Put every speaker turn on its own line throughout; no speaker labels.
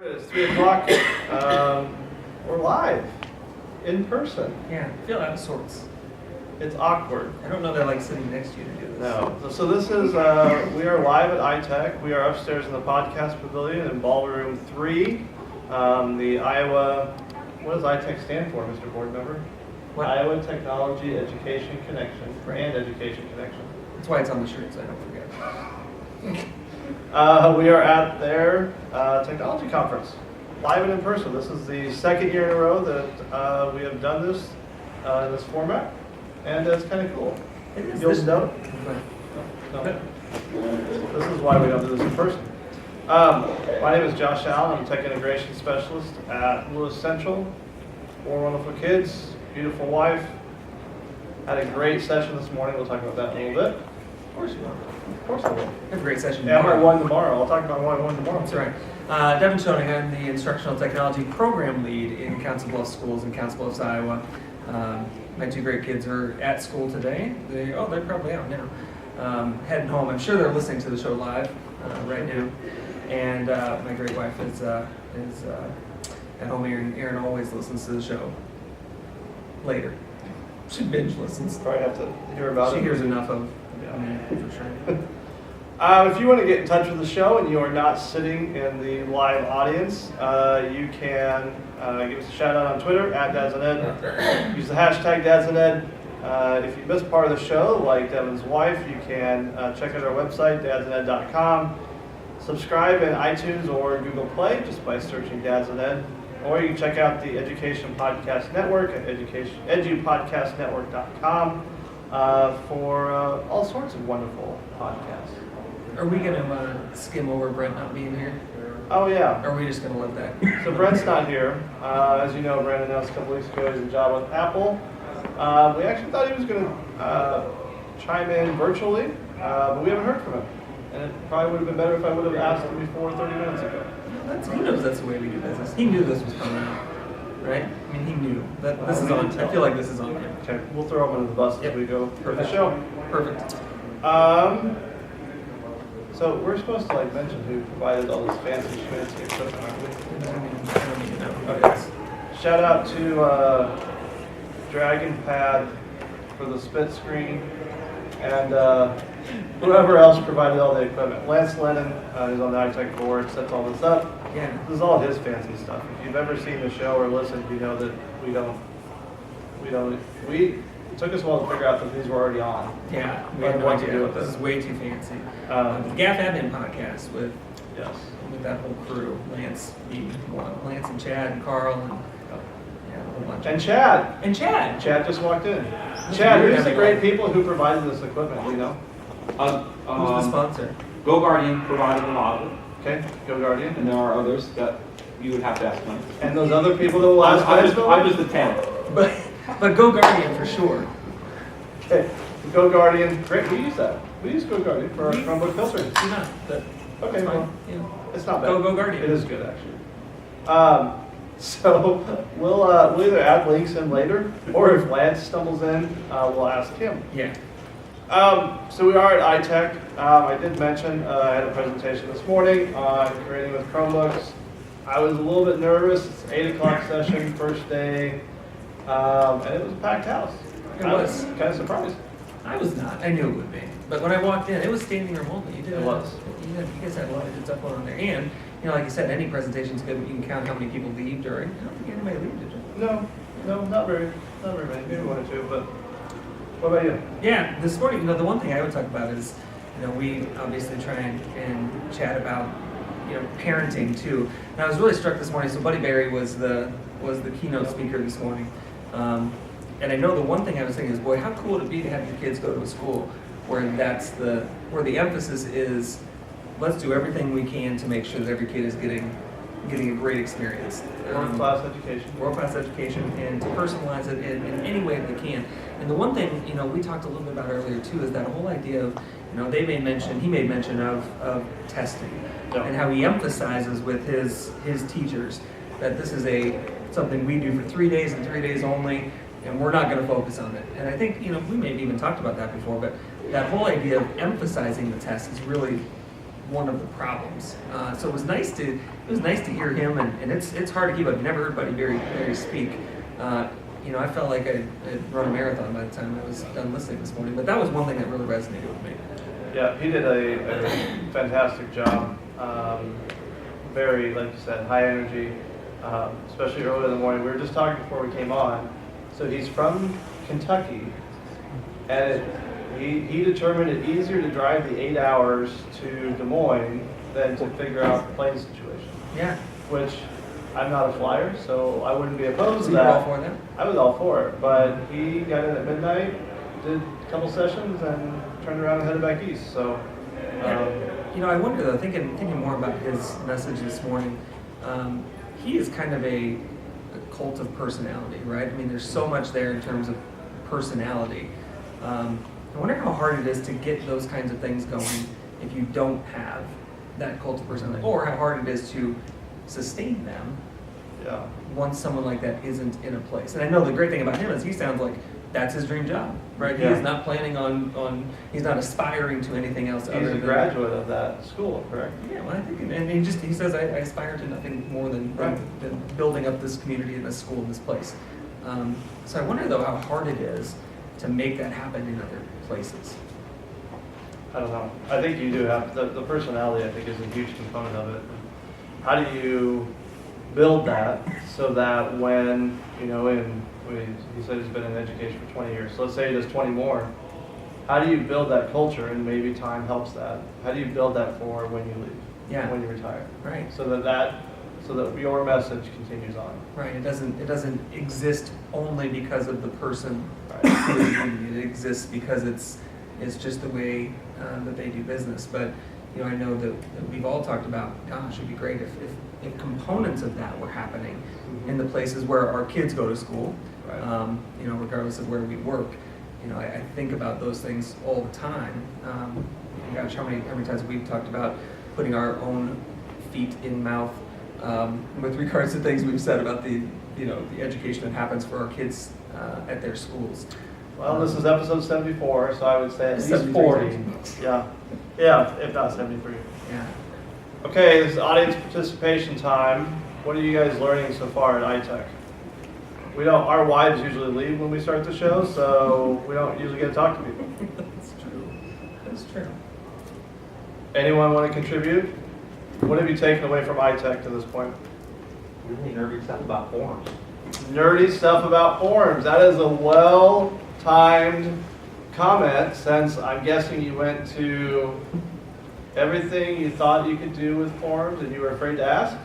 It's 3 o'clock. We're live, in person.
Yeah, I feel out of sorts.
It's awkward.
I don't know that I like sitting next to you to do this.
No. So this is, we are live at iTech. We are upstairs in the podcast pavilion in ballroom 3. The Iowa, what does iTech stand for, Mr. Board Member?
What?
Iowa Technology Education Connection,
Right.
and Education Connection.
That's why it's on the shirt, so I don't forget.
We are at their technology conference, live and in person. This is the second year in a row that we have done this in this format, and it's kind of cool.
It is.
You'll know? No. This is why we don't do this in person. My name is Josh Allen. I'm a Tech Integration Specialist at Lewis Central. 4 wonderful kids, beautiful wife. Had a great session this morning. We'll talk about that in a little bit.
Of course you will.
Of course I will.
Have a great session
Yeah,
tomorrow.
I won tomorrow. I'll talk about why I won tomorrow.
That's right. Devin Schoening, I'm the Instructional Technology Program Lead in Council Bluffs Schools in Council Bluffs, Iowa. My 2 great kids are at school today. They're probably out now. Heading home. I'm sure they're listening to the show live right now. And my great wife is at home. Erin always listens to the show later. She binge listens.
Probably have to hear about it.
She hears enough of for sure.
If you want to get in touch with the show and you are not sitting in the live audience, you can give us a shout out on Twitter at Dads and Ed. Use the hashtag Dads and Ed. If you missed part of the show, like Devin's wife, you can check out our website, dadsanded.com. Subscribe in iTunes or Google Play just by searching Dads and Ed. Or you can check out the Education Podcast Network at edupodcastnetwork.com for all sorts of wonderful podcasts.
Are we going to skim over Brent not being here?
Oh, yeah.
Or are we just going to let that?
So Brent's not here. As you know, Brent announced a couple weeks ago his job with Apple. We actually thought he was going to chime in virtually, but we haven't heard from him. And it probably would have been better if I would have asked him before 30 minutes ago.
He knows that's the way we do business. He knew this was coming out, right? I mean, he knew that this is on. I feel like this is on him.
Okay, we'll throw him under the bus as we go through the show.
Perfect.
So we're supposed to mention who provided all this fancy equipment, aren't we?
I don't even know.
Okay. Shout out to Dragon Pad for the split screen, and whoever else provided all the equipment. Lance Lennon is on the iTech board, sets all this up.
Yeah.
This is all his fancy stuff. If you've ever seen the show or listened, you know that it took us a while to figure out that these were already on.
Yeah. We have no
What to
idea.
do with
This
this.
is way too fancy. The Gaff Admin podcast with that whole crew. Lance and Chad and Carl and a whole bunch.
And Chad.
And Chad.
Chad just walked in. Chad,
weird
who's the
having
great people who provided this equipment, do you know?
Who's the sponsor?
Go Guardian provided a lot of it,
Okay, Go Guardian.
and there are others that you would have to ask them.
And those other people that will ask
I was the 10th.
But Go Guardian for sure.
Okay, Go Guardian. Great, we use that. We use Go Guardian for our Chromebook filtering.
Do not. But
Okay,
it's
well,
fine. Yeah.
it's not bad.
Go Guardian.
It is good, actually. So we'll either add links in later, or if Lance stumbles in, we'll ask him.
Yeah.
So we are at iTech. I did mention I had a presentation this morning on creating with Chromebooks. I was a little bit nervous. It's an 8 o'clock session, first day, and it was a packed house.
It
I
was.
kind of surprised.
I was not. I knew it would be. But when I walked in, it was standing room only. You did.
It was.
You guys had a lot of good stuff going on there. And, like you said, any presentation's good. You can count how many people leave during. I don't think anybody leave, did you?
No, not very many. Maybe 1 or 2, but what about you?
Yeah, this morning, the one thing I would talk about is, we obviously try and chat about, parenting too. And I was really struck this morning. So Buddy Berry was the keynote speaker this morning. And I know the one thing I was thinking is, boy, how cool would it be to have your kids go to a school where where the emphasis is, let's do everything we can to make sure that every kid is getting a great experience.
World-class education.
World-class education, and to personalize it in any way that they can. And the one thing, we talked a little bit about earlier too, is that whole idea of, he made mention of testing, and how he emphasizes with his teachers that this is something we do for 3 days and 3 days only, and we're not going to focus on it. And I think, we maybe even talked about that before, but that whole idea of emphasizing the test is really one of the problems. So it was nice to hear him, and it's hard to keep up. You never heard Buddy Berry speak. I felt like I'd run a marathon by the time I was done listening this morning. But that was one thing that really resonated with me.
Yeah, he did a fantastic job. Very, like you said, high energy, especially early in the morning. We were just talking before we came on. So he's from Kentucky, and he determined it easier to drive the 8 hours to Des Moines than to figure out the plane situation.
Yeah.
Which I'm not a flyer, so I wouldn't be opposed
So
to
you were
that.
all for that?
I was all for it, but he got in at midnight, did a couple sessions, and turned around and headed back east. So,
I wonder though, thinking more about his message this morning, he is kind of a cult of personality, right? I mean, there's so much there in terms of personality. I wonder how hard it is to get those kinds of things going if you don't have that cult of personality, or how hard it is to sustain them
yeah.
once someone like that isn't in a place. And I know the great thing about him is he sounds like that's his dream job, right?
Yeah.
He is not planning he's not aspiring to anything else other
He's
than
a graduate of that school, correct?
Yeah, well, I think, and he says, I aspire to nothing more than building up this community and this school and this place. So I wonder, though, how hard it is to make that happen in other places.
I don't know. I think you do have, the personality, I think, is a huge component of it. How do you build that so that when, he said he's been in education for 20 years, so let's say he does 20 more, how do you build that culture, and maybe time helps that? How do you build that for when you leave?
Yeah.
When you retire?
Right.
So that your message continues on.
Right. It doesn't exist only because of the person
Right.
who is leading. It exists because it's just the way that they do business. But I know that we've all talked about, gosh, it'd be great if components of that were happening in the places where our kids go to school,
Right.
Regardless of where we work. I think about those things all the time. Gosh, how many times we've talked about putting our own feet in mouth with regards to things we've said about the education that happens for our kids at their schools.
Well, this is episode 74, so I would say at least
73
40.
times.
Yeah, if not 73.
Yeah.
Okay, this is audience participation time. What are you guys learning so far at iTech? Our wives usually leave when we start the show, so we don't usually get to talk to people.
That's true. That's true.
Anyone want to contribute? What have you taken away from iTech to this point?
Really nerdy stuff about forms.
Nerdy stuff about forums. That is a well-timed comment, since I'm guessing you went to everything you thought you could do with forums and you were afraid to ask.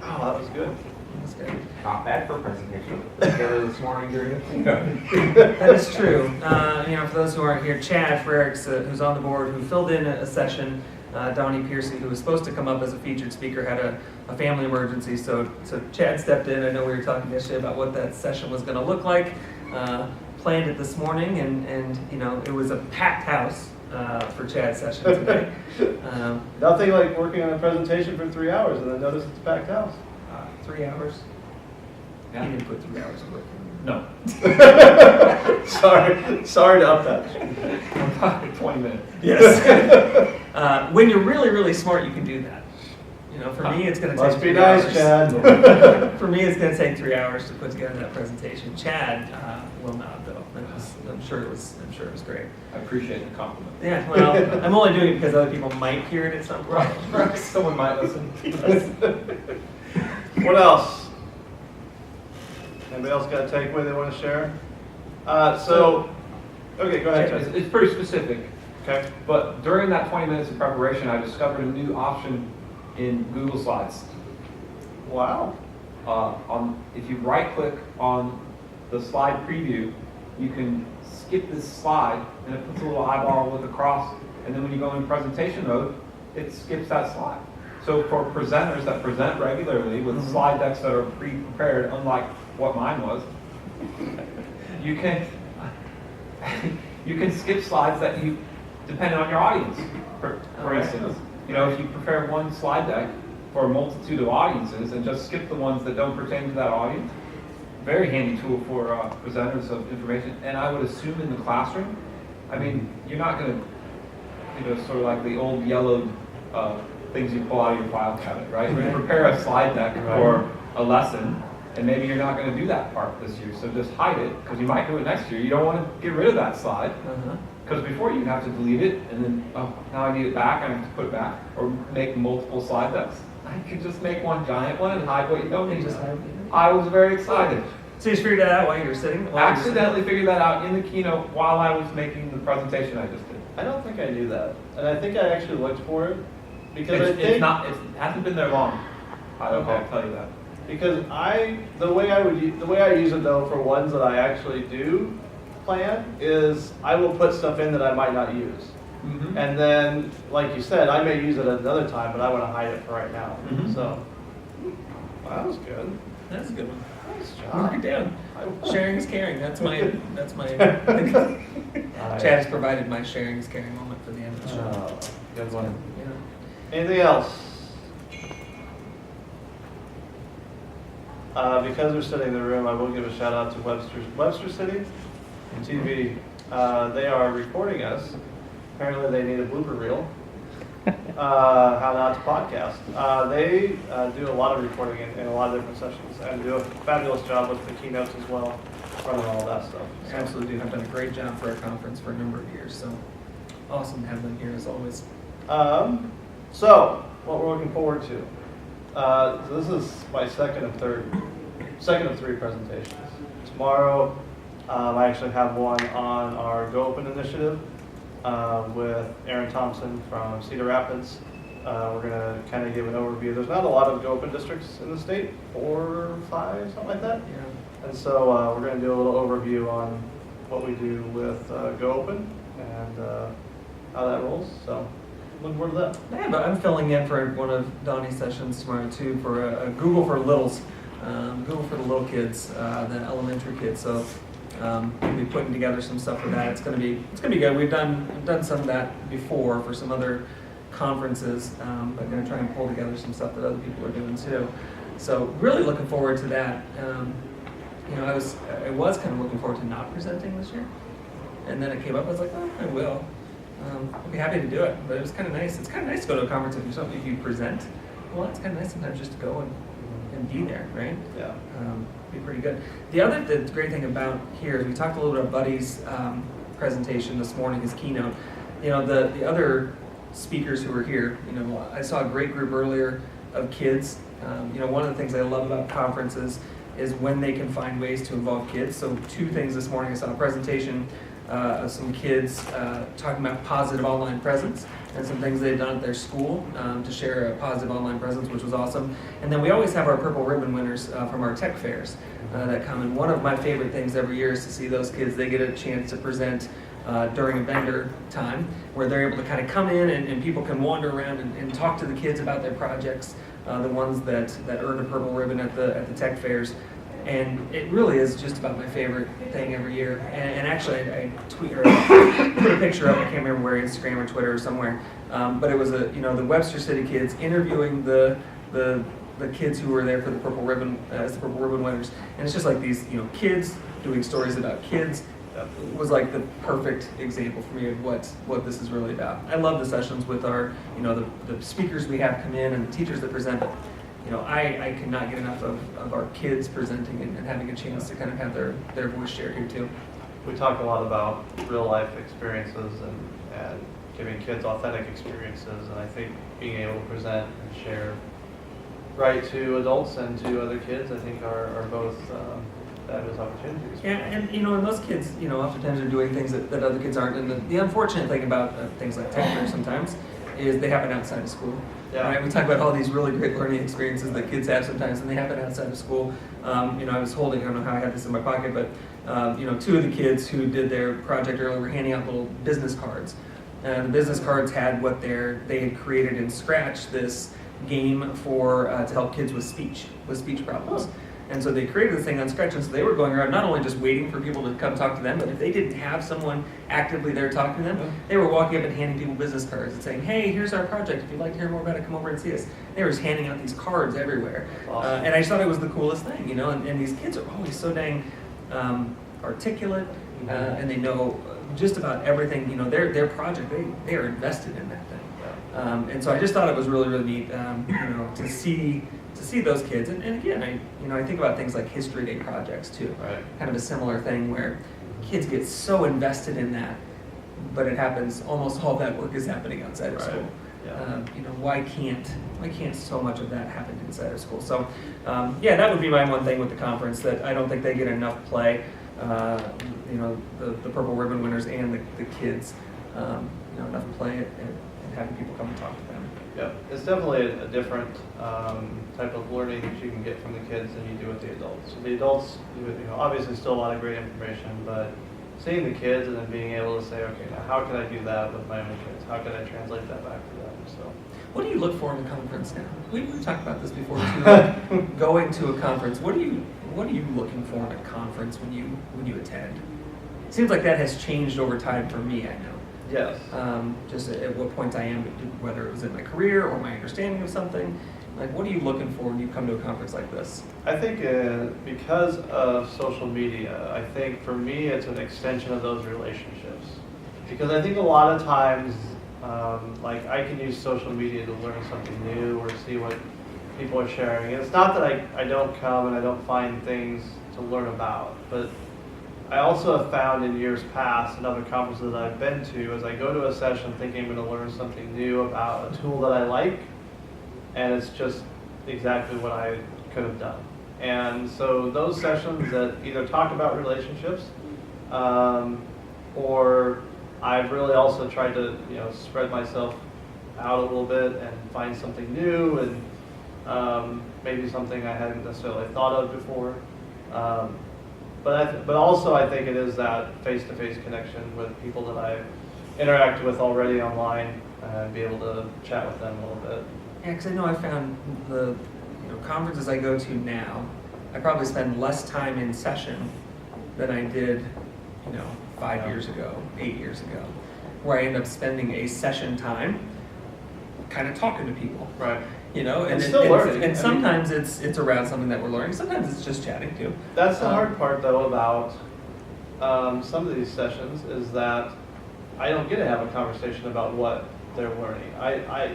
Oh, that was good.
That's good.
Not bad for a presentation. Together this morning during
That is true. For those who aren't here, Chad Frericks, who's on the board, who filled in a session. Donnie Piercy, who was supposed to come up as a featured speaker, had a family emergency, so Chad stepped in. I know we were talking yesterday about what that session was going to look like. Planned it this morning, and it was a packed house for Chad's session today.
Nothing like working on a presentation for 3 hours and then notice it's a packed house.
3 hours.
Yeah.
He didn't put 3 hours of work in.
No.
Sorry to up that.
I'm talking 20 minutes.
Yes. When you're really, really smart, you can do that. For me, it's going to take
Must be
3
nice,
hours.
Chad.
For me, it's going to take 3 hours to put together that presentation. Chad will not, though. I'm sure it was great.
I appreciate the compliment.
Yeah. Well, I'm only doing it because other people might hear it at some point.
Right. Someone might listen.
What else? Anybody else got a takeaway they want to share? Okay, go ahead, Chad.
It's pretty specific.
Okay.
But during that 20 minutes of preparation, I discovered a new option in Google Slides.
Wow.
If you right-click on the slide preview, you can skip this slide, and it puts a little eyeball with a cross. And then when you go in presentation mode, it skips that slide. So for presenters that present regularly with slide decks that are pre-prepared, unlike what mine was, you can skip slides that you, depending on your audience. For instance, if you prepare one slide deck for a multitude of audiences and just skip the ones that don't pertain to that audience, very handy tool for presenters of information. And I would assume in the classroom, I mean, you're not going to, sort of like the old yellowed things you pull out of your file cabinet, right? You
Right.
prepare a slide deck
Right.
for a lesson, and maybe you're not going to do that part this year, so just hide it, because you might do it next year. You don't want to get rid of that slide,
Uh-huh.
because before you'd have to delete it, and then, oh, now I need it back, I have to put it back, or make multiple slide decks. I could just make one giant one and hide what you don't
You
need.
just hide it.
I was very excited.
So you just figured that out while you were sitting?
Accidentally figured that out in the keynote while I was making the presentation I just did.
I don't think I knew that, and I think I actually looked for it because I think
It hasn't been there long. I'll tell you that.
because the way I use it though for ones that I actually do plan is I will put stuff in that I might not use,
Mhm.
and then like you said, I may use it at another time, but I want to hide it for right now.
Mhm.
So well, that was good.
That's a good one.
Nice
Mark
job.
it down. Sharing is caring. That's my.
Nice.
Chad has provided my sharing is caring moment for the end of the show.
Oh, good one.
Yeah.
Anything else? Because they're sitting in the room, I will give a shout out to Webster City and TV. They are recording us. Apparently they need a blooper reel. How not to podcast. They do a lot of recording in a lot of different sessions and do a fabulous job with the keynotes as well, running all that stuff. So,
Absolutely do. Have done a great job for our conference for a number of years. So awesome to have them here as always.
so what we're looking forward to. So this is my second of three presentations. Tomorrow, I actually have one on our Go Open initiative with Aaron Thompson from Cedar Rapids. We're going to kind of give an overview. There's not a lot of Go Open districts in the state, 4 or 5, something like that.
Yeah.
And so we're going to do a little overview on what we do with Go Open and how that rolls. So looking forward to that.
Yeah, but I'm filling in for one of Donnie's sessions tomorrow too for a Google for Littles, Google for the little kids, the elementary kids. So we'll be putting together some stuff for that. It's gonna be good. We've done some of that before for some other conferences. I'm gonna try and pull together some stuff that other people are doing too. So really looking forward to that. I was kind of looking forward to not presenting this year, and then it came up. I was like, oh, I will. I'll be happy to do it, but it was kind of nice. It's kind of nice to go to a conference if you present. Well, it's kind of nice sometimes just to go and be there, right?
Yeah.
Be pretty good. The great thing about here is we talked a little bit about Buddy's presentation this morning, his keynote. The other speakers who were here, I saw a great group earlier of kids. One of the things I love about conferences is when they can find ways to involve kids. So 2 things this morning. I saw a presentation of some kids talking about positive online presence and some things they've done at their school to share a positive online presence, which was awesome. And then we always have our purple ribbon winners from our tech fairs that come. And one of my favorite things every year is to see those kids. They get a chance to present during a vendor time where they're able to kind of come in and people can wander around and talk to the kids about their projects, the ones that earn a purple ribbon at the tech fairs. And it really is just about my favorite thing every year. And actually, I put a picture up. I can't remember where, Instagram or Twitter or somewhere. But it was the Webster City kids interviewing the kids who were there for the purple ribbon as the purple ribbon winners. And it's just like these kids doing stories about kids. It was like the perfect example for me of what this is really about. I love the sessions with our the speakers we have come in and the teachers that present. But I cannot get enough of our kids presenting and having a chance to kind of have their voice shared here too.
We talk a lot about real life experiences and giving kids authentic experiences, and I think being able to present and share right to adults and to other kids, I think are both fabulous opportunities.
Yeah, and and those kids, oftentimes are doing things that other kids aren't. And the unfortunate thing about things like tech fairs sometimes is they happen outside of school.
Yeah.
Right? We talk about all these really great learning experiences that kids have sometimes, and they happen outside of school. I was holding, I don't know how I had this in my pocket, but 2 of the kids who did their project earlier were handing out little business cards. And the business cards had they had created in Scratch this game for to help kids with speech problems. And so they created this thing on Scratch, and so they were going around not only just waiting for people to come talk to them, but if they didn't have someone actively there talking to them, they were walking up and handing people business cards and saying, hey, here's our project. If you'd like to hear more about it, come over and see us. They were just handing out these cards everywhere.
Awesome.
And I just thought it was the coolest thing, and these kids are always so dang articulate, and they know just about everything, their project, they are invested in that thing. And so I just thought it was really, really neat, to see those kids. And again, I think about things like History Day projects too.
Right.
Kind of a similar thing where kids get so invested in that, but it happens, almost all that work is happening outside of
Right.
school.
Yeah.
Why can't so much of that happen inside of school? So, that would be my one thing with the conference, that I don't think they get enough play. The Purple Ribbon winners and the kids, enough play and having people come and talk to them.
Yep, it's definitely a different type of learning that you can get from the kids than you do with the adults. So the adults, obviously still a lot of great information, but seeing the kids and then being able to say, okay, now how can I do that with my own kids? How can I translate that back to them? So,
what do you look for in a conference now? We've talked about this before too. Going to a conference, what are you looking for in a conference when you attend? It seems like that has changed over time for me. I know.
yes.
Just at what point I am, whether it was in my career or my understanding of something. Like, what are you looking for when you come to a conference like this?
I think because of social media, I think for me it's an extension of those relationships. Because I think a lot of times, I can use social media to learn something new or see what people are sharing. And it's not that I don't come and I don't find things to learn about, but I also have found in years past and other conferences that I've been to, as I go to a session thinking I'm going to learn something new about a tool that I like, and it's just exactly what I could have done. And so those sessions that either talk about relationships, or I've really also tried to spread myself out a little bit and find something new and maybe something I hadn't necessarily thought of before. But also I think it is that face-to-face connection with people that I've interacted with already online and be able to chat with them a little bit.
Yeah, because I know I found the conferences I go to now, I probably spend less time in session than I did 5 years ago, 8 years ago, where I end up spending a session time kind of talking to people.
Right.
And
still learning.
And sometimes it's around something that we're learning. Sometimes it's just chatting too.
That's the hard part, though, about some of these sessions is that I don't get to have a conversation about what they're learning.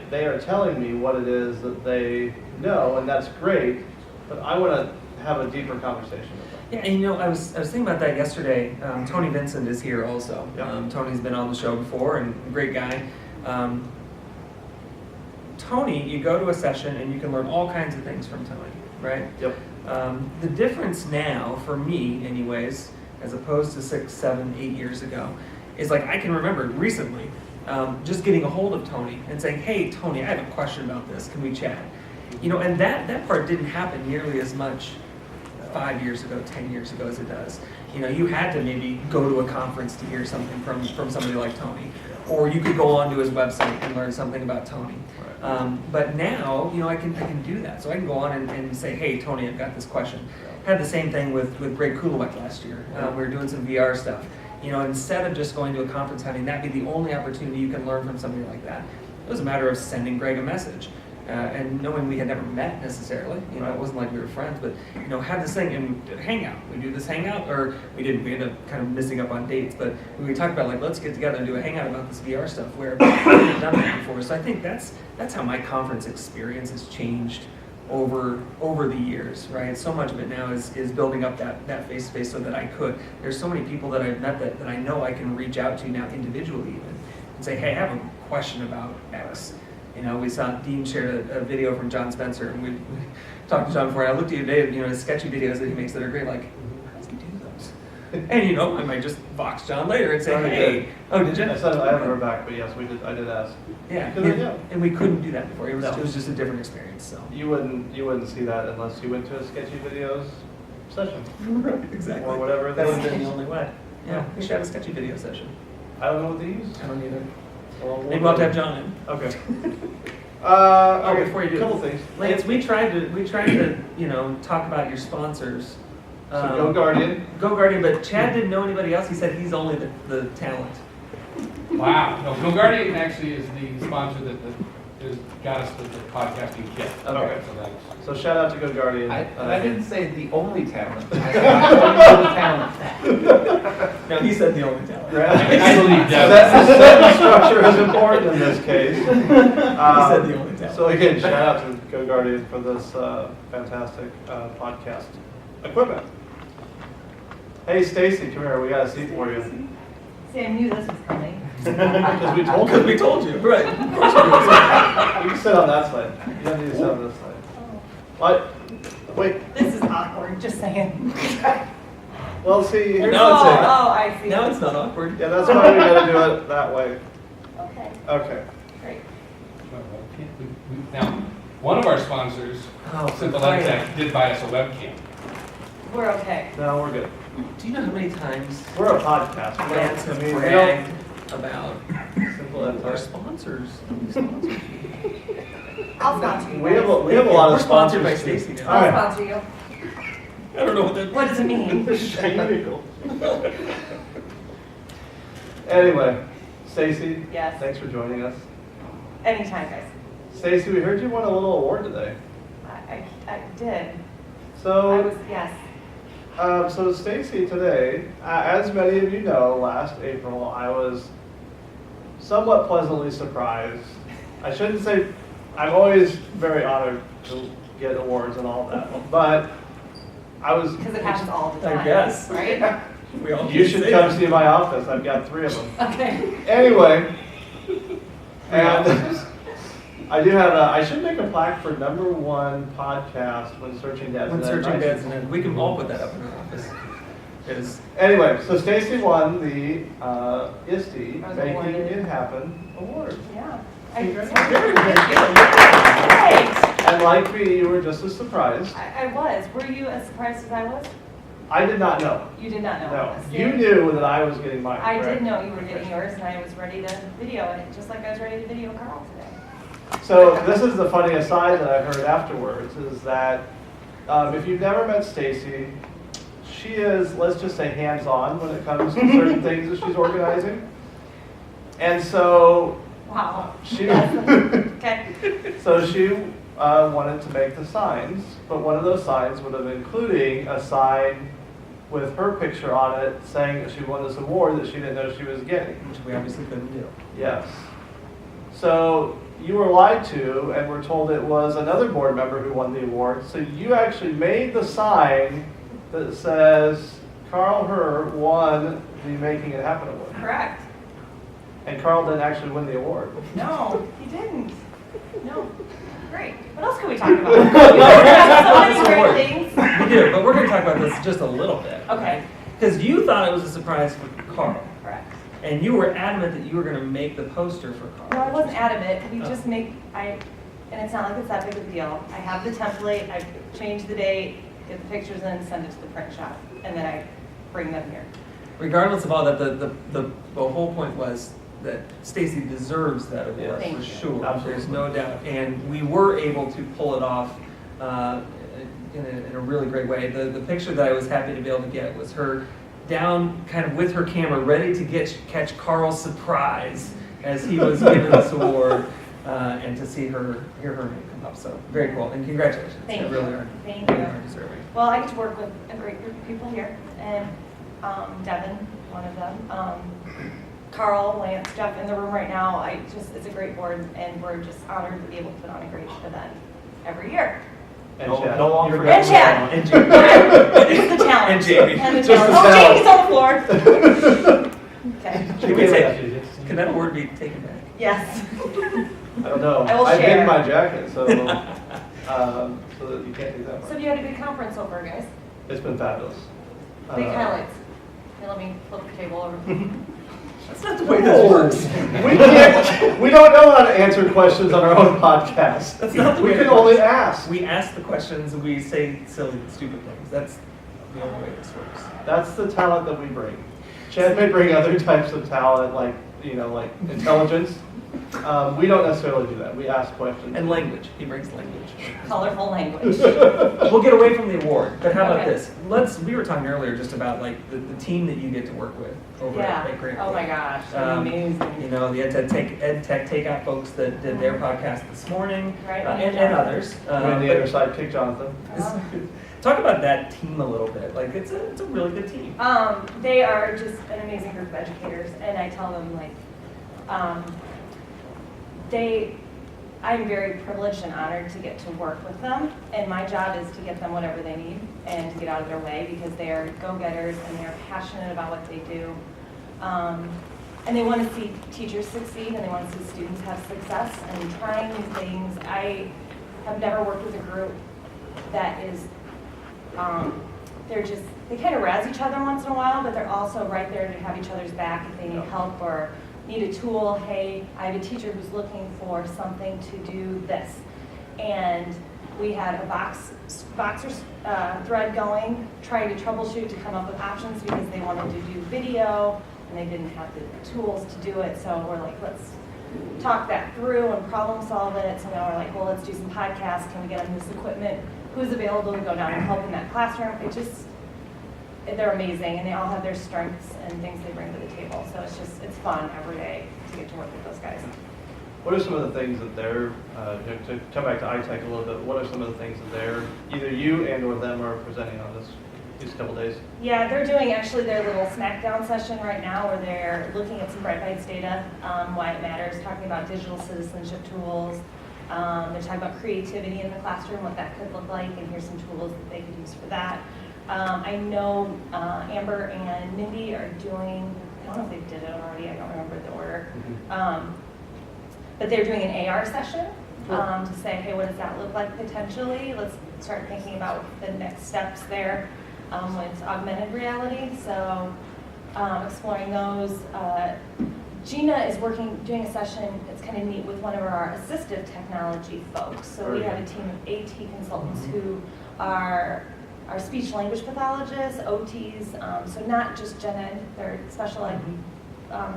They are telling me what it is that they know, and that's great, but I want to have a deeper conversation with them.
Yeah, and I was thinking about that yesterday. Tony Vincent is here also.
Yep.
Tony's been on the show before and a great guy. Tony, you go to a session and you can learn all kinds of things from Tony, right?
Yep.
The difference now, for me anyways, as opposed to 6, 7, 8 years ago, is I can remember recently just getting a hold of Tony and saying, hey, Tony, I have a question about this. Can we chat? And that part didn't happen nearly as much 5 years ago, 10 years ago as it does. You had to maybe go to a conference to hear something from somebody like Tony, or you could go onto his website and learn something about Tony. But now, I can do that. So I can go on and say, hey, Tony, I've got this question. Had the same thing with Greg Kulowek last year. We were doing some VR stuff. Instead of just going to a conference, having that be the only opportunity you can learn from somebody like that, it was a matter of sending Greg a message. And knowing we had never met necessarily, it wasn't like we were friends, but have this thing and hang out. We do this hangout, or we didn't. We ended up kind of missing up on dates, but we talked about let's get together and do a hangout about this VR stuff where we haven't done that before. So I think that's how my conference experience has changed over the years, right? So much of it now is building up that face to face so that I could. There's so many people that I've met that I know I can reach out to now individually even and say, hey, I have a question about X. We saw Dean shared a video from John Spencer, and we talked to John before. And I looked at you today, his sketchy videos that he makes that are great. How does he do those? And I might just box John later and say, hey, oh, did you?
I haven't heard back, but yes, we did. I did ask.
Yeah, and we couldn't do that before. It was just a different experience. So
you wouldn't see that unless you went to a sketchy videos session,
right? Exactly.
Or whatever.
That would have been the only way. Yeah, we should have a sketchy video session.
I don't know what they use.
I don't either.
Well,
Maybe we'll have to have John in.
Okay.
Okay, before you do,
a couple things.
Lance, we tried to talk about your sponsors.
So Go Guardian.
Go Guardian, but Chad didn't know anybody else. He said he's only the talent.
Wow. No, Go Guardian actually is the sponsor that got us the podcasting kit.
Okay.
So that's,
So shout out to Go Guardian.
I didn't say the only talent. I said I only talent.
No, he said the only talent.
I believe
Sentence structure is important in this case.
He said the only talent.
So again, shout out to Go Guardian for this fantastic podcast equipment. Hey Stacy, come here. We got a seat for you.
See, I knew this was coming.
Because we told
Because
you.
we told you, right? Of course
You can sit on that side. You don't need to sit on this side. What? Wait.
This is awkward, just saying.
Well, see, here's
Now it's in.
Oh, I see.
Now it's not awkward.
yeah, that's why we got to do it that way.
Okay,
Okay.
great.
now, one of our sponsors,
Oh,
Simple
fine.
Tech, did buy us a webcam.
We're okay.
No, we're good.
Do you know how many times
We're a podcast. We
Lance has
don't- I mean, we
bragged about
don't- Simple as
our
that.
sponsors?
I'll sponsor you.
We have
guys.
we have a lot
We're
of
sponsored
sponsors.
by Stacy now.
All
I'll
right.
sponsor you.
I don't know what that.
What does it mean?
Vehicle. Anyway, Stacy.
Yes.
Thanks for joining us.
Anytime, guys.
Stacy, we heard you won a little award today.
I did.
So,
I was, yes.
So Stacy today, as many of you know, last April I was somewhat pleasantly surprised. I shouldn't say, I'm always very honored to get awards and all that, but I was.
Because it happens all the
I
time.
guess.
Right?
We all
You
keep
should
saying
come
that.
see my office. I've got 3 of them.
Okay.
Anyway, and I do have I should make a plaque for #1 podcast when searching dads.
When
and
searching
advice.
dads and then we can all put that up in our office. Because
Anyway, so Stacy won the ISTE
I was
Making
awarded.
It Happen award.
Yeah.
Very good.
Right.
And like me, you were just as surprised.
I was. Were you as surprised as I was?
I did not know.
You did not know.
No,
this,
you
did
knew that I was getting mine.
I
correct?
did know you were getting yours, and I was ready to video it, just like I was ready to video Carl today.
So this is the funny aside that I heard afterwards, is that if you've never met Stacy, she is, let's just say, hands-on when it comes to certain things that she's organizing. And so
Wow.
she,
Okay.
so she wanted to make the signs, but one of those signs would have including a sign with her picture on it saying that she won this award that she didn't know she was getting.
which we obviously couldn't do.
Yes. So you were lied to and were told it was another board member who won the award. So you actually made the sign that says Carl Herr won the Making It Happen award.
Correct.
And Carl didn't actually win the award.
No, he didn't. No. Great. What else can we talk about? We have so many great things.
We do, but we're going to talk about this just a little bit.
Okay.
Because you thought it was a surprise for Carl.
Correct.
And you were adamant that you were going to make the poster for Carl.
No, I wasn't adamant. We
Oh.
just make, and it's not like it's that big of a deal. I have the template, I change the date, get the pictures in, send it to the print shop, and then I bring them here.
Regardless of all that, the whole point was that Stacy deserves that award
Thank
for
you.
sure.
Absolutely.
There's no doubt. And we were able to pull it off in a really great way. The picture that I was happy to be able to get was her down kind of with her camera ready to catch Carl's surprise as he was given this award and to hear her name come up. So very cool. And congratulations.
Thank
They
you.
really are.
Thank
really
you.
are deserving.
Well, I get to work with a great group of people here, and Devin, one of them, Carl, Lance, Jeff in the room right now. It's a great board, and we're just honored to be able to put on a great event every year.
And
No-
Chad.
no longer
You're
And
good.
Chad.
And Jamie.
It's the talent.
And Jamie.
And the
Just
talent.
the
Oh,
talent.
Jamie's on the floor. Okay.
Can we take, can that award be taken back?
Yes.
I don't know.
I will
I've
share.
hidden my jacket, so so that you can't do that
So
one.
you had a good conference so far, guys.
It's been fabulous.
Big highlights. Here, let me flip the table over.
That's not the way this works.
We don't know how to answer questions on our own podcast.
That's not the
We
way
can
it
only
works.
ask.
We ask the questions and we say silly, stupid things. That's the only way this works.
That's the talent that we bring. Chad may bring other types of talent, like, like intelligence. We don't necessarily do that. We ask questions.
And language. He brings language.
Colorful language.
We'll get away from the award, but how about
Okay.
this? We were talking earlier just about like the team that you get to work with over
Yeah.
at Grant.
Oh my gosh, amazing.
You know, the Ed Tech Takeout folks that did their podcast this morning,
Right.
and others.
And the
But
other side, kick Jonathan.
talk about that team a little bit. Like it's a really good team.
They are just an amazing group of educators, and I tell them like, I'm very privileged and honored to get to work with them, and my job is to get them whatever they need and to get out of their way because they are go-getters and they are passionate about what they do. And they want to see teachers succeed and they want to see students have success and trying new things. I have never worked with a group that is, they kind of razz each other once in a while, but they're also right there to have each other's back if they need help or need a tool. Hey, I have a teacher who's looking for something to do this. And we had a Boxer thread going, trying to troubleshoot to come up with options because they wanted to do video and they didn't have the tools to do it. So we're like, let's talk that through and problem solve it. So now we're like, well, let's do some podcasts. Can we get them this equipment? Who's available to go down and help in that classroom? They're amazing, and they all have their strengths and things they bring to the table. So it's fun every day to get to work with those guys.
What are some of the things that they're, to come back to iTech a little bit, what are some of the things that they're, either you and or them are presenting on these couple days?
Yeah, they're doing actually their little smackdown session right now where they're looking at some Bright Bites data, why it matters, talking about digital citizenship tools. They're talking about creativity in the classroom, what that could look like, and here's some tools that they could use for that. I know Amber and Mindy are doing, I don't know if they did it already, I don't remember the order. But they're doing an AR session to say, hey, what does that look like potentially? Let's start thinking about the next steps there with augmented reality. So exploring those. Gina is doing a session, it's kind of neat, with one of our assistive technology folks. So we have a team of AT consultants who are speech language pathologists, OTs, so not just gen ed, they're special ed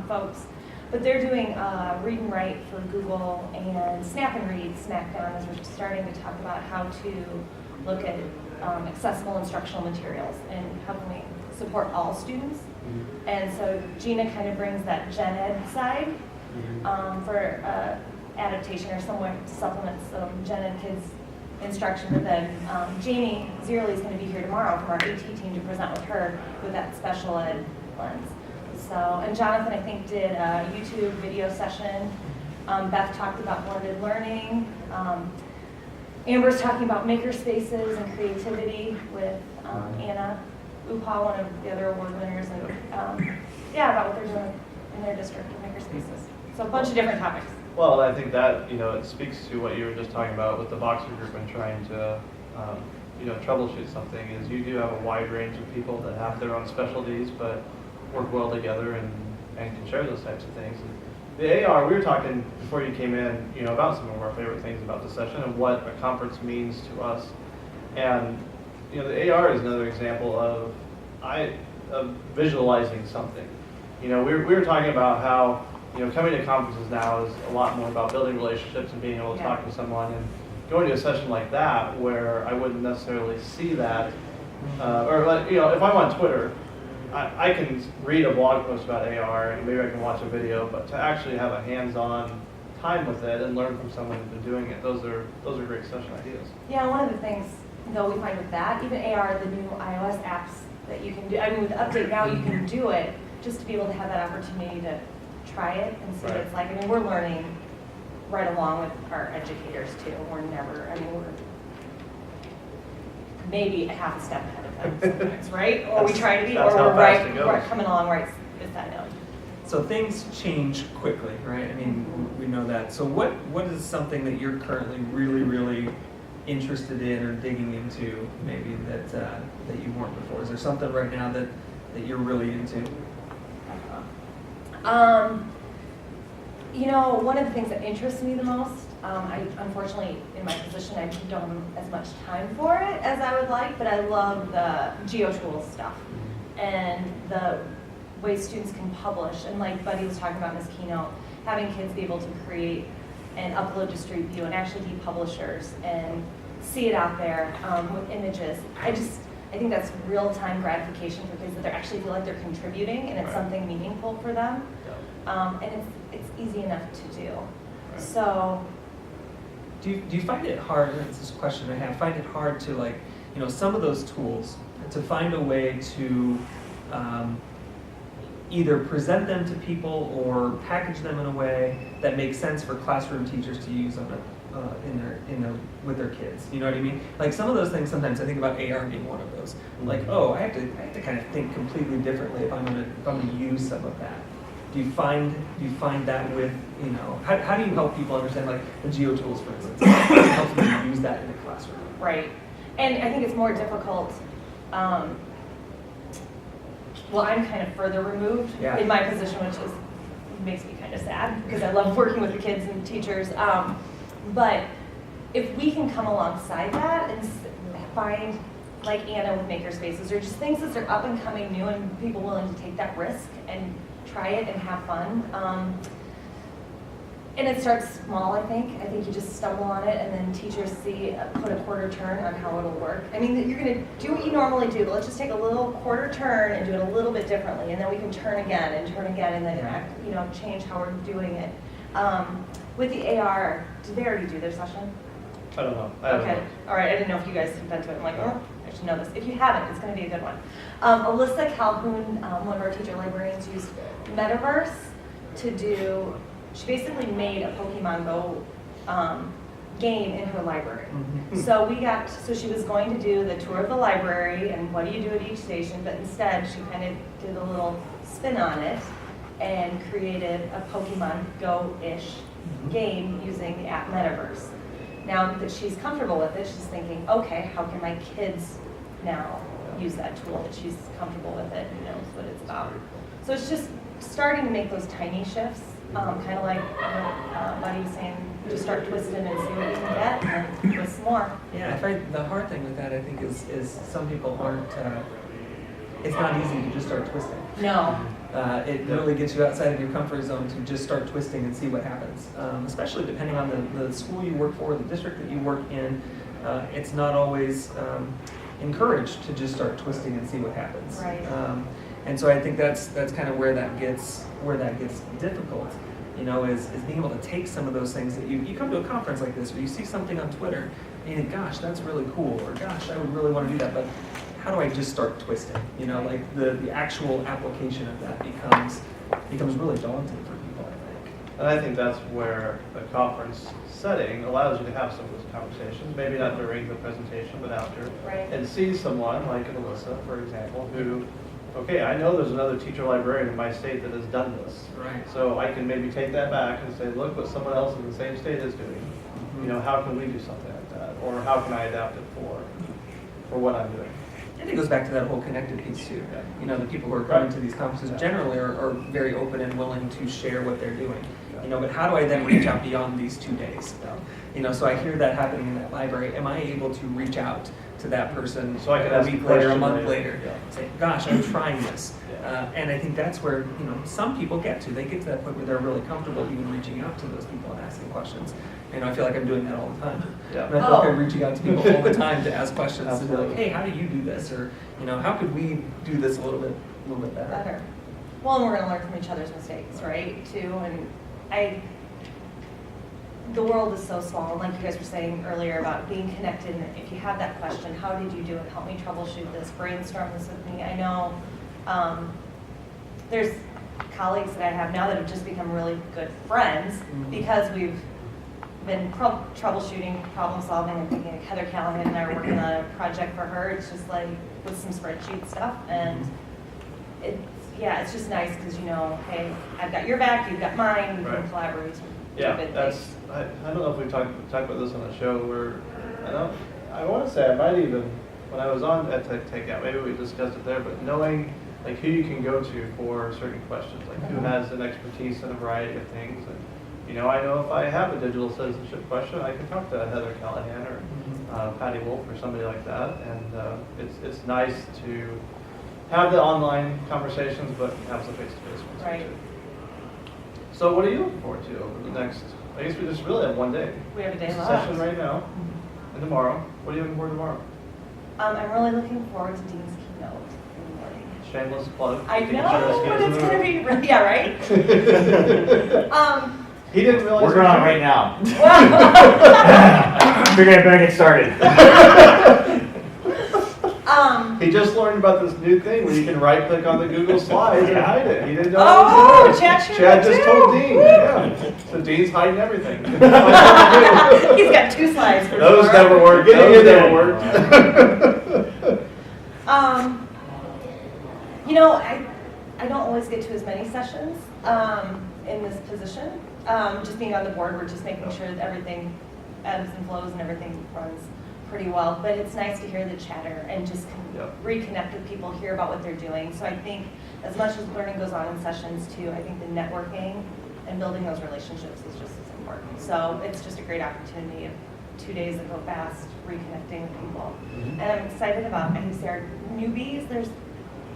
folks. But they're doing read and write for Google and Snap and Read Smackdown as we're starting to talk about how to look at accessible instructional materials and how can we support all students. And so Gina kind of brings that gen ed side for adaptation or some way to supplement some gen ed kids instruction. But then Jamie Zierli is going to be here tomorrow from our AT team to present with her with that special ed lens. So, and Jonathan, I think, did a YouTube video session. Beth talked about blended learning. Amber's talking about maker spaces and creativity with Anna Upa, one of the other award winners, and about what they're doing in their district with maker spaces. So a bunch of different topics.
Well, I think that, it speaks to what you were just talking about with the Boxer group and trying to, troubleshoot something, is you do have a wide range of people that have their own specialties, but work well together and can share those types of things. And the AR, we were talking before you came in, about some of our favorite things about the session and what a conference means to us. And, the AR is another example of visualizing something. We were talking about how, coming to conferences now is a lot more about building relationships and being able to talk to someone, and going to a session like that where I wouldn't necessarily see that, if I'm on Twitter, I can read a blog post about AR and maybe I can watch a video, but to actually have a hands-on time with it and learn from someone who's been doing it, those are great session ideas.
Yeah, one of the things, though, we find with that, even AR, the new iOS apps that you can do, with the update now you can do it, just to be able to have that opportunity to try it and see what it's like. We're learning right along with our educators too. We're maybe a half a step ahead of them sometimes, right? Or we try to be, or we're right coming along right beside them.
So things change quickly, right? We know that. So what is something that you're currently really, really interested in or digging into, maybe that you weren't before? Is there something right now that you're really into?
One of the things that interests me the most, I unfortunately, in my position, I don't have as much time for it as I would like, but I love the GeoTools stuff and the way students can publish. And like Buddy was talking about in his keynote, having kids be able to create and upload to Street View and actually be publishers and see it out there with images. I think that's real-time gratification for kids, that they actually feel like they're contributing and it's something meaningful for them. And it's easy enough to do. So,
Do you find it hard, and this is a question I have, find it hard to, like, you know, some of those tools, to find a way to either present them to people or package them in a way that makes sense for classroom teachers to use on with their kids? You know what I mean? Like, some of those things, sometimes I think about AR being one of those. Like, oh, I have to kind of think completely differently if I'm gonna use some of that. Do you find that with, you know, how do you help people understand, like, the geo tools, for instance? How do you help them use that in the classroom?
right. And I think it's more difficult. Well, I'm kind of further removed in my position, which makes me kind of sad because I love working with the kids and teachers. But if we can come alongside that and find, like Anna with Makerspaces, or just things that are up and coming new and people willing to take that risk and try it and have fun. And it starts small, I think. I think you just stumble on it and then teachers put a quarter turn on how it'll work. I mean, you're gonna do what you normally do, but let's just take a little quarter turn and do it a little bit differently, and then we can turn again and then change how we're doing it. With the AR, did they already do their session?
I don't know.
Okay, all right, I didn't know if you guys have been to it. I'm like, oh, I should know this. If you haven't, it's gonna be a good one. Alyssa Calhoun, one of our teacher librarians, used Metaverse to do, she basically made a Pokemon Go game in her library. So she was going to do the tour of the library and what do you do at each station, but instead she kind of did a little spin on it and created a Pokemon Go-ish game using the app Metaverse. Now that she's comfortable with it, she's thinking, okay, how can my kids now use that tool that she's comfortable with it and knows what it's about? So it's just starting to make those tiny shifts, kind of like what Buddy was saying, just start twisting and see what you can get and twist more.
Yeah, I find the hard thing with that, I think, is some people aren't, it's not easy to just start twisting.
No.
It really gets you outside of your comfort zone to just start twisting and see what happens. Especially depending on the school you work for, the district that you work in, it's not always encouraged to just start twisting and see what happens.
Right.
And so I think that's kind of where that gets difficult. You know, is being able to take some of those things that you come to a conference like this, or you see something on Twitter, and you think, gosh, that's really cool, or gosh, I would really want to do that, but how do I just start twisting? You know, like the actual application of that becomes really daunting for people, I think.
And I think that's where the conference setting allows you to have some of those conversations, maybe not during the presentation, but after.
Right.
And see someone like an Alyssa, for example, who, okay, I know there's another teacher librarian in my state that has done this.
Right.
So I can maybe take that back and say, look what someone else in the same state is doing. You know, how can we do something like that? Or how can I adapt it for what I'm doing?
And it goes back to that whole connected piece too. You know, the people who are coming to these conferences generally are very open and willing to share what they're doing. You know, but how do I then reach out beyond these 2 days? You know, so I hear that happening in that library. Am I able to reach out to that person
So I can
a
ask a
week later, a
question
month
later.
later, say, gosh, I'm trying this.
Yeah.
And I think that's where, you know, some people get to. They get to that point where they're really comfortable even reaching out to those people and asking questions. You know, I feel like I'm doing that all the time.
Yeah.
And I feel like I'm reaching out to people all the time to ask questions. And be like, hey, how do you do this? Or, you know, how could we do this a little bit better?
Well, and we're going to learn from each other's mistakes, right? Too, and the world is so small. And like you guys were saying earlier about being connected. And if you have that question, how did you do it? Help me troubleshoot this. Brainstorm this with me. I know there's colleagues that I have now that have just become really good friends because we've been troubleshooting, problem solving, and thinking. Like Heather Callahan and I are working on a project for her. It's just like with some spreadsheet stuff, and it's just nice because you know, hey, I've got your back, you've got mine, we can collaborate.
Yeah, that's. I don't know if we talked about this on the show. Where I want to say I might even when I was on at Takeout, maybe we discussed it there. But knowing like who you can go to for certain questions, like who has an expertise in a variety of things, and you know, I know if I have a digital citizenship question, I can talk to Heather Callahan or Patty Wolf or somebody like that, and it's nice to have the online conversations, but have some face-to-face ones
Right.
too. So what are you looking forward to over the next, I guess we just really have one day.
We have a day left.
Session right now and tomorrow. What are you looking forward to tomorrow?
I'm really looking forward to Dean's keynote in the morning.
Shameless plug.
I
You can
know,
shut us
but
guys
it's
in.
gonna be, yeah, right?
He didn't realize.
We're going on right now.
Well,
We're gonna get started.
He just learned about this new thing where you can right click on the Google Slides and hide it. He didn't know.
Oh,
it was there.
Chad shared
Chad
that
just
too.
told Dean. Yeah. So Dean's hiding everything.
he's got 2 slides for
Those
tomorrow.
never worked. Those never worked.
You know, I don't always get to as many sessions in this position. Just being on the board, we're just making sure that everything ebbs and flows and everything runs pretty well. But it's nice to hear the chatter and just reconnect with people, hear about what they're doing. So I think as much as learning goes on in sessions too, I think the networking and building those relationships is just as important. So it's just a great opportunity of 2 days that go fast, reconnecting with people. And I'm excited about, I think there are newbies, there's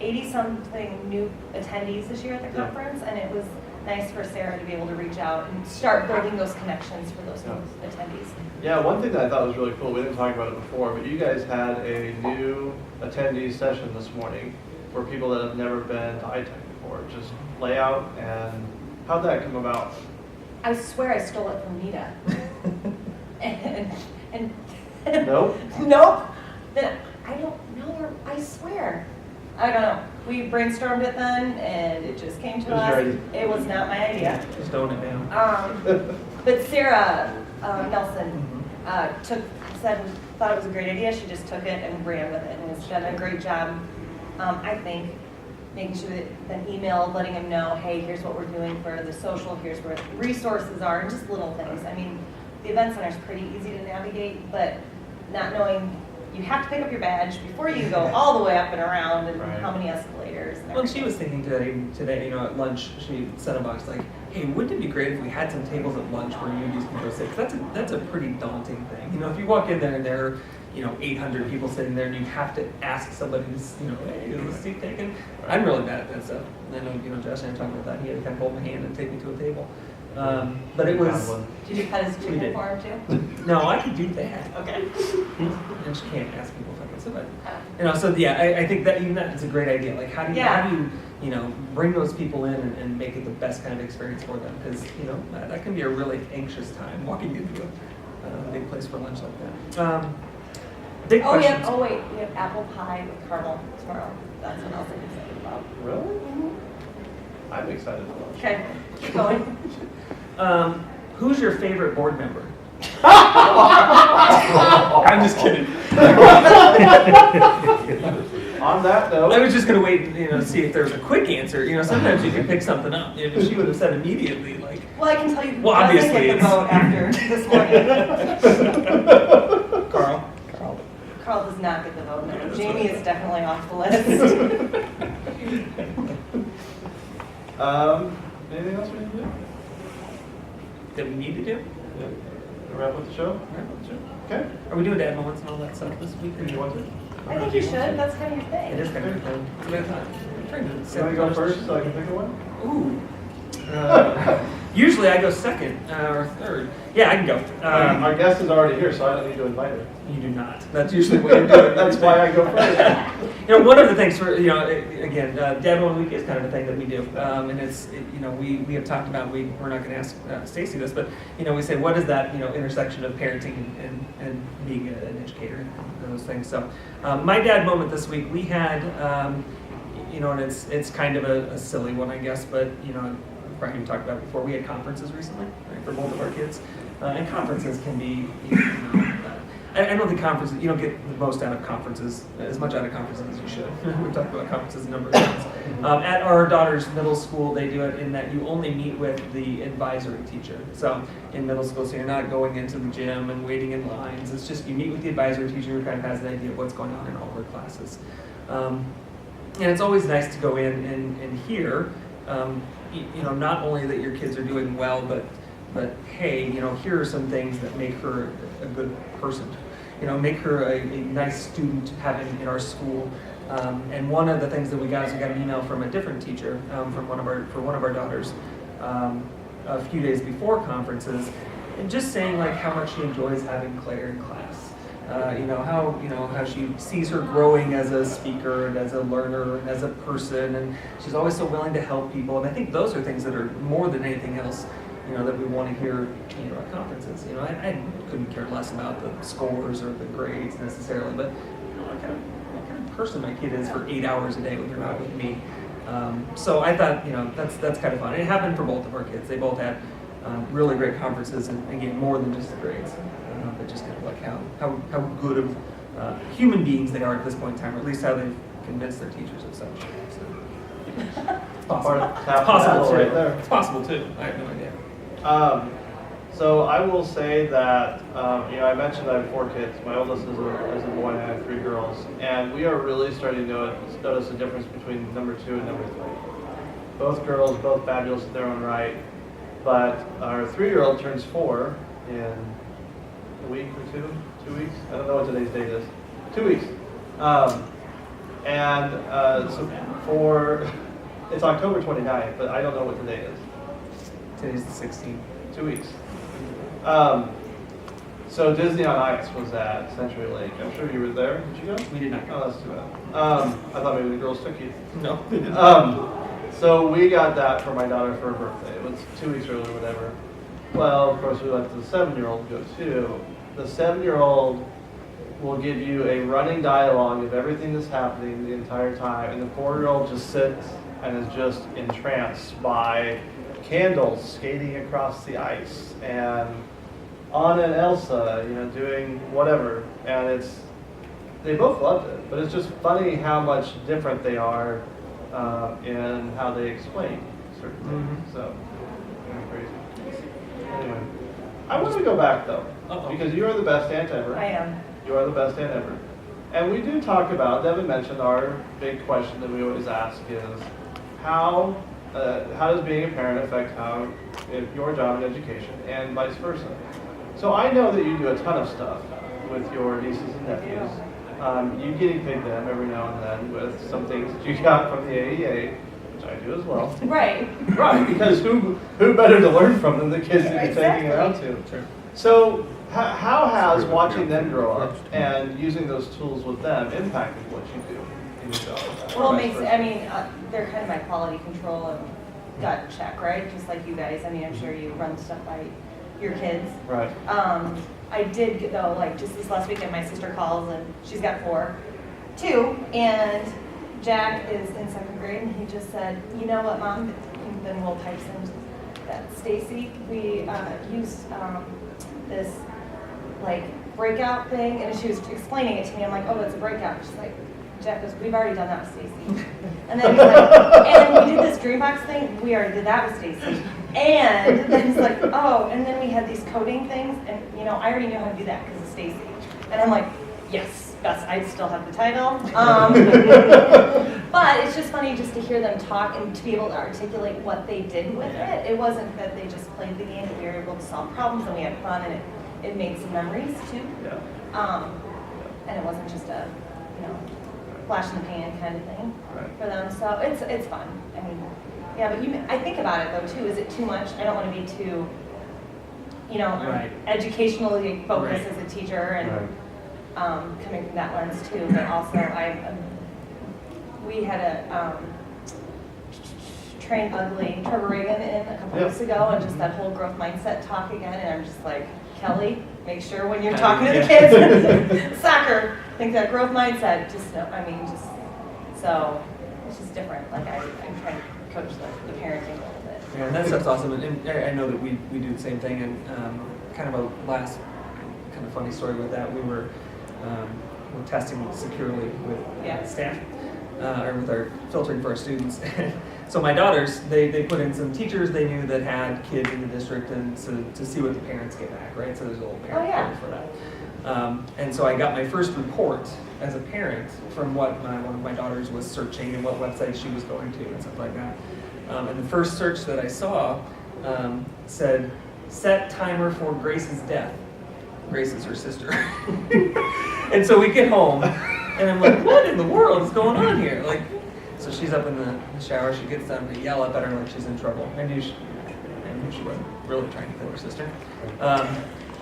80-something new attendees this year at the conference, and it was nice for Sarah to be able to reach out and start building those connections for those new attendees.
Yeah, one thing that I thought was really cool, we didn't talk about it before, but you guys had a new attendee session this morning for people that have never been to iTech before. Just layout and how'd that come about?
I swear I stole it from Nita. and
Nope.
Nope. Then I don't know her. I swear. I don't know. We brainstormed it then, and it just came to
It was
us.
your idea.
It was not my idea.
Just own it down.
But Sarah Nelson thought it was a great idea. She just took it and ran with it, and has done a great job. I think making sure that then emailed, letting them know, hey, here's what we're doing for the social, here's where the resources are, and just little things. I mean, the event center is pretty easy to navigate, but not knowing you have to pick up your badge before you go all the way up and around, and
Right.
how many escalators. And
Well, she
everything.
was thinking today, you know, at lunch, she sent a box like, hey, wouldn't it be great if we had some tables at lunch where newbies can go sit? 'Cause that's a pretty daunting thing. You know, if you walk in there and there are, 800 people sitting there and you have to ask somebody, hey, is the seat taken? I'm really bad at that stuff. I know, Josh and I were talking about that. He had to kind of hold my hand and take me to a table. But it was,
Did you cut his
We
chicken
did.
for him too?
no, I could do that.
Okay.
And she can't ask people if I can sit, but so yeah, I think that even that is a great idea. Like, how do you bring those people in and make it the best kind of experience for them? Because that can be a really anxious time walking into a big place for lunch like that. Big
Oh,
questions.
yeah. Oh, wait. We have apple pie with caramel tomorrow. That's what else I'm excited about.
Really? I'm excited for lunch.
Okay, keep going.
Who's your favorite board member?
I'm just kidding.
On that note,
I was just gonna wait, to see if there was a quick answer. Sometimes you can pick something up. If she would have said immediately, like,
Well, I can tell you who
Well,
doesn't
obviously
get the
it's-
vote after this morning.
Carl.
Carl does not get the vote. No. Jamie is definitely off the list.
Anything else we need to do?
That we need to do?
Yeah. Wrap up the show? Okay.
Are we doing dad moments and all that stuff this week? Or
You want to?
I think you should. That's kind of your thing.
It is kind of a thing. That's what I thought. I'm trying to
You
set
want to
the
go
tone.
first so I can think of one?
Ooh. Usually I go second or third. Yeah, I can go.
Our guest is already here, so I don't need to invite her.
You do not. That's usually what you do.
That's why I go first.
One of the things for, again, Dad Moment Week is kind of a thing that we do. And we have talked about, we're not going to ask Stacy this, but, we say, what is that, intersection of parenting and being an educator and those things. So my dad moment this week, we had, and it's kind of a silly one, I guess, but, Brian talked about it before, we had conferences recently, right, for both of our kids. And conferences can be, I don't think conferences, you don't get the most out of conferences, as much out of conferences as you should. We've talked about conferences a number of times. At our daughter's middle school, they do it in that you only meet with the advisory teacher. So in middle school, so you're not going into the gym and waiting in lines. It's just you meet with the advisory teacher who kind of has an idea of what's going on in all her classes. And it's always nice to go in and hear, not only that your kids are doing well, but hey, here are some things that make her a good person. Make her a nice student to have in our school. And one of the things that we got is we got an email from a different teacher for one of our daughters. a few days before conferences, and just saying like how much she enjoys having Claire in class. How she sees her growing as a speaker and as a learner and as a person, and she's always so willing to help people. And I think those are things that are more than anything else, that we want to hear, at conferences. I couldn't care less about the scores or the grades necessarily, but what kind of person my kid is for 8 hours a day when they're not with me. So I thought, that's kind of fun. It happened for both of our kids. They both had really great conferences, and again, more than just the grades, but just kind of like how good of human beings they are at this point in time, or at least how they've convinced their teachers of such. So, it's possible too.
Right there.
It's possible too. I have no idea.
So I will say that, I mentioned I have 4 kids. My oldest is a boy, and I have 3 girls. And we are really starting to notice the difference between number 2 and number 3. Both girls, both fabulous in their own right. But our 3-year-old turns 4 in a week or 2 weeks. I don't know what today's date is. 2 weeks. It's October 29th, but I don't know what today is.
Today's the 16th.
2 weeks. So Disney on Ice was at Century Lake. I'm sure you were there. Did you go?
We did not go.
Oh, that's too bad. I thought maybe the girls took you.
No, they didn't.
So we got that for my daughter for her birthday. It was 2 weeks early or whatever. Well, of course, we let the 7-year-old go too. The 7-year-old will give you a running dialogue of everything that's happening the entire time, and the 4-year-old just sits and is just entranced by candles skating across the ice, and Anna and Elsa, doing whatever, and they both loved it, but it's just funny how much different they are in how they explain certain things. So, crazy. Anyway, I want to go back though, because you are the best aunt ever.
I am.
You are the best aunt ever. And we do talk about, Devin mentioned, our big question that we always ask is, how does being a parent affect your job in education and vice versa? So I know that you do a ton of stuff with your nieces and nephews. You guinea pig them every now and then with some things that you got from the AEA, which I do as well.
Right.
Right, because who better to learn from than the kids that you're taking it out to?
Sure.
So how has watching them grow up and using those tools with them impacted what you do in your job?
Well, they're kind of my quality control and gut check, right? Just like you guys. I'm sure you run stuff by your kids.
Right.
I did get, though, like just this last weekend, my sister calls and she's got 2, and Jack is in 2nd grade, and he just said, "You know what, Mom?" Then Will pipes in that Stacy, we used this like breakout thing, and she was explaining it to me. I'm like, "Oh, it's a breakout." She's like, Jack goes, "We've already done that with Stacy." And then he's like, "And then we did this Dreambox thing. We already did that with Stacy." And then he's like, "Oh," and then we had these coding things, and I already knew how to do that because of Stacy. And I'm like, yes, I still have the title. But it's just funny just to hear them talk and to be able to articulate what they did with it. It wasn't that they just played the game, but we were able to solve problems and we had fun, and it made some memories too.
Yeah.
And it wasn't just a, flash in the pan kind of thing for them. So it's fun. But I think about it though too. Is it too much? I don't want to be too, educationally focused as a teacher, and coming from that lens too. But also, we had a train ugly Trevor Reagan in a couple weeks ago, and just that whole growth mindset talk again. And I'm just like, Kelly, make sure when you're talking to the kids, soccer, think that growth mindset. So it's just different. Like I'm trying to coach the parenting a little bit.
Yeah, and that stuff's awesome. And I know that we do the same thing. And kind of a last kind of funny story with that, we're testing securely with staff, or with our filtering for our students. So my daughters, they put in some teachers they knew that had kids in the district, and so to see what the parents get back, right? So there's a little parent report for that. And so I got my first report as a parent from what one of my daughters was searching and what websites she was going to and stuff like that. And the first search that I saw said, "Set timer for Grace's death." Grace is her sister. And so we get home, and I'm like, what in the world is going on here? So she's up in the shower, she gets down to yell up at her like she's in trouble. I knew knew she wasn't really trying to kill her sister.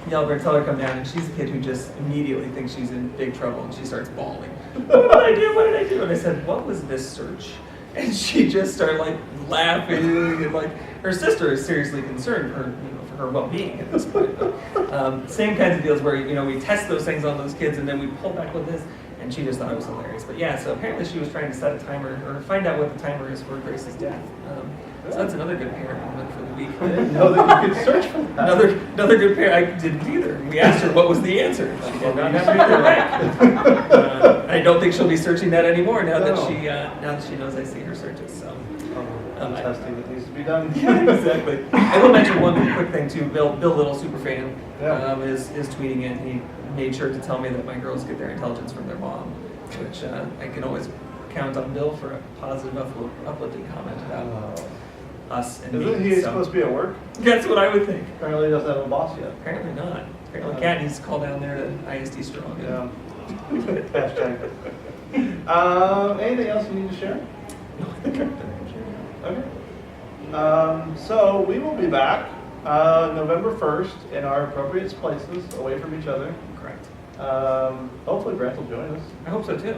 Yelled her, tell her to come down, and she's a kid who just immediately thinks she's in big trouble, and she starts bawling. What did I do? What did I do? And I said, what was this search? And she just started like laughing, and like her sister is seriously concerned for for her well-being at this point. But, same kinds of deals where we test those things on those kids, and then we pull back with this. And she just thought it was hilarious. But yeah, so apparently she was trying to set a timer or find out what the timer is for Grace's death. So that's another good parent moment for the week.
I didn't know that you could search for that.
Another good parent. I didn't either. We asked her what was the answer. She did not have it either right. I don't think she'll be searching that anymore now that she knows I see her searches. So.
Testing that needs to be done.
Yeah, exactly. I will mention one quick thing too. Bill Little, super fan,
Yeah.
is tweeting in. He made sure to tell me that my girls get their intelligence from their mom, which I can always count on Bill for a positive, uplifting comment about us and
Isn't
me.
he
So
supposed to be at work?
that's what I would think.
Apparently he doesn't have a boss yet.
Apparently not. Apparently Kat needs to call down there to ISD Strong.
Yeah. Hashtag. Anything else you need to share?
No, I think I'm done.
Okay. So we will be back November 1st in our appropriate places, away from each other.
Correct.
Hopefully Brent will join us.
I hope so too.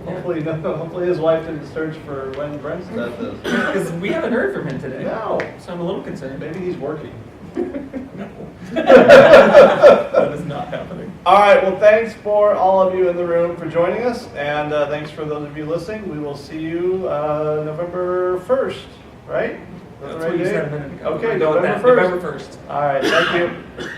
Yeah. Hopefully his wife didn't search for when Brent's death is.
Because we haven't heard from him today.
No.
So I'm a little concerned.
Maybe he's working.
No. That is not happening.
All right. Well, thanks for all of you in the room for joining us, and thanks for those of you listening. We will see you November 1st, right?
That's what you said a minute ago.
Okay,
Go with
November
that.
1st.
November 1st.
All right. Thank you.